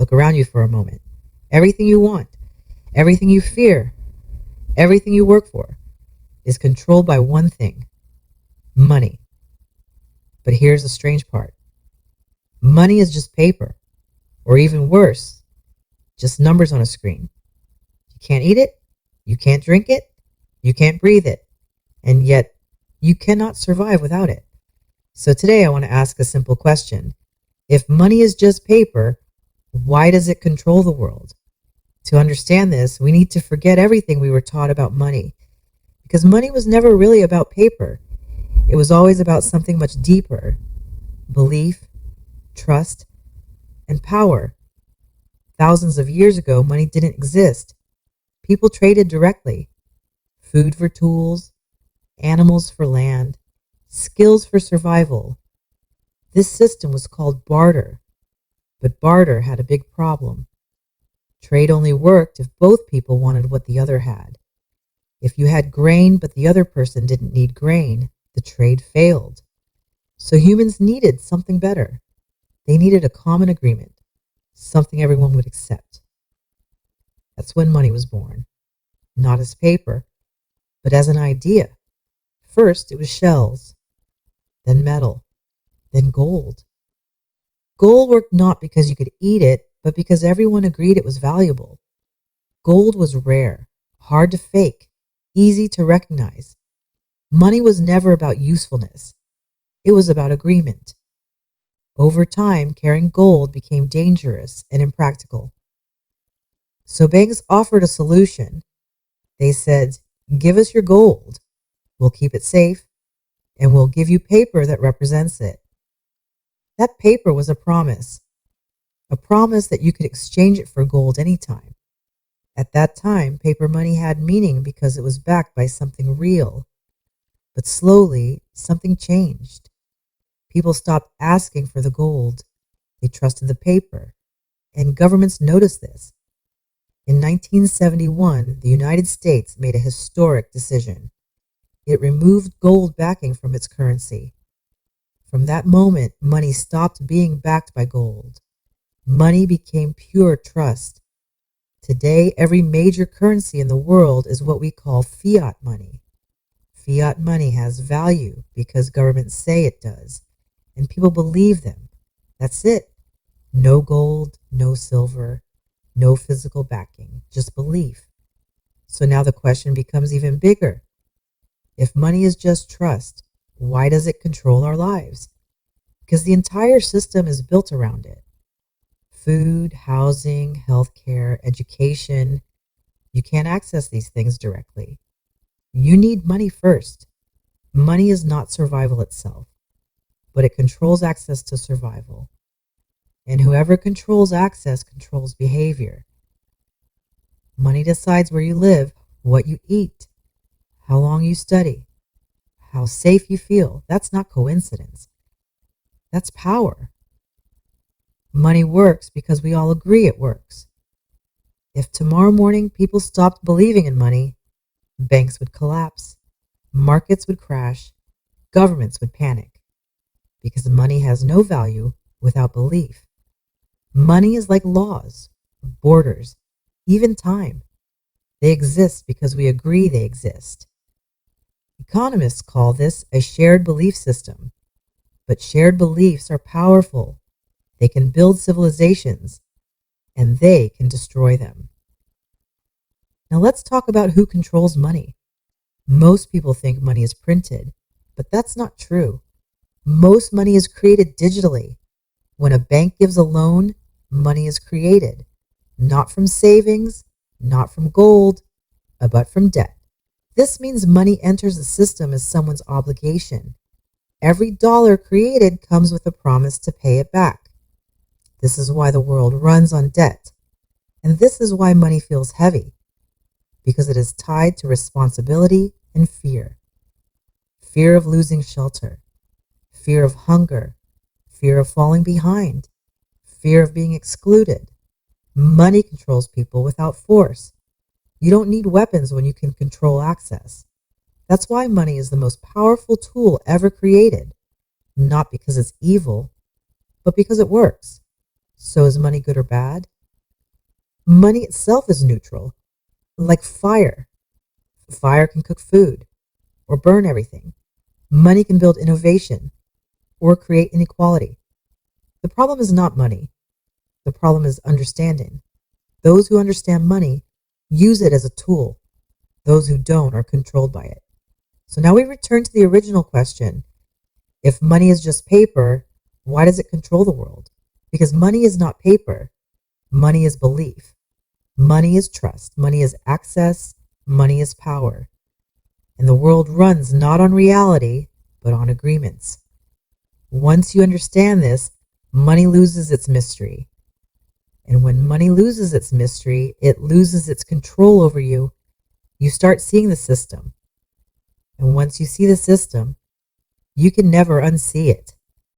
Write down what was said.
Look around you for a moment. Everything you want, everything you fear, everything you work for is controlled by one thing: money. But here's the strange part. Money is just paper, or even worse, just numbers on a screen. You can't eat it, you can't drink it, you can't breathe it, and yet you cannot survive without it. So today I want to ask a simple question. If money is just paper, why does it control the world? To understand this, we need to forget everything we were taught about money, because money was never really about paper. It was always about something much deeper: belief, trust, and power. Thousands of years ago, money didn't exist. People traded directly: food for tools, animals for land, skills for survival. This system was called barter, but barter had a big problem. Trade only worked if both people wanted what the other had. If you had grain but the other person didn't need grain, the trade failed. So humans needed something better. They needed a common agreement, something everyone would accept. That's when money was born, not as paper, but as an idea. First, it was shells, then metal, then gold. Gold worked not because you could eat it, but because everyone agreed it was valuable. Gold was rare, hard to fake, easy to recognize. Money was never about usefulness. It was about agreement. Over time, carrying gold became dangerous and impractical. So banks offered a solution. They said, "Give us your gold. We'll keep it safe, and we'll give you paper that represents it." That paper was a promise that you could exchange it for gold anytime. At that time, paper money had meaning because it was backed by something real. But slowly, something changed. People stopped asking for the gold. They trusted the paper, and governments noticed this. In 1971, the United States made a historic decision. It removed gold backing from its currency. From that moment, money stopped being backed by gold. Money became pure trust. Today, every major currency in the world is what we call fiat money. Fiat money has value because governments say it does, and people believe them. That's it. No gold, no silver, no physical backing, just belief. So now the question becomes even bigger. If money is just trust, why does it control our lives? Because the entire system is built around it. Food, housing, healthcare, education. You can't access these things directly. You need money first. Money is not survival itself, but it controls access to survival. And whoever controls access controls behavior. Money decides where you live, what you eat, how long you study, how safe you feel. That's not coincidence. That's power. Money works because we all agree it works. If tomorrow morning people stopped believing in money, banks would collapse, markets would crash, governments would panic, because money has no value without belief. Money is like laws, borders, even time. They exist because we agree they exist. Economists call this a shared belief system, but shared beliefs are powerful. They can build civilizations, and they can destroy them. Now let's talk about who controls money. Most people think money is printed, but that's not true. Most money is created digitally. When a bank gives a loan, money is created, not from savings, not from gold, but from debt. This means money enters the system as someone's obligation. Every dollar created comes with a promise to pay it back. This is why the world runs on debt. And this is why money feels heavy, because it is tied to responsibility and fear. Fear of losing shelter, fear of hunger, fear of falling behind, fear of being excluded. Money controls people without force. You don't need weapons when you can control access. That's why money is the most powerful tool ever created, not because it's evil, but because it works. So is money good or bad? Money itself is neutral, like fire. Fire can cook food or burn everything. Money can build innovation or create inequality. The problem is not money. The problem is understanding. Those who understand money use it as a tool. Those who don't are controlled by it. So now we return to the original question. If money is just paper, why does it control the world? Because money is not paper. Money is belief. Money is trust. Money is access. Money is power. And the world runs not on reality, but on agreements. Once you understand this, money loses its mystery. And when money loses its mystery, it loses its control over you. You start seeing the system. And once you see the system, you can never unsee it.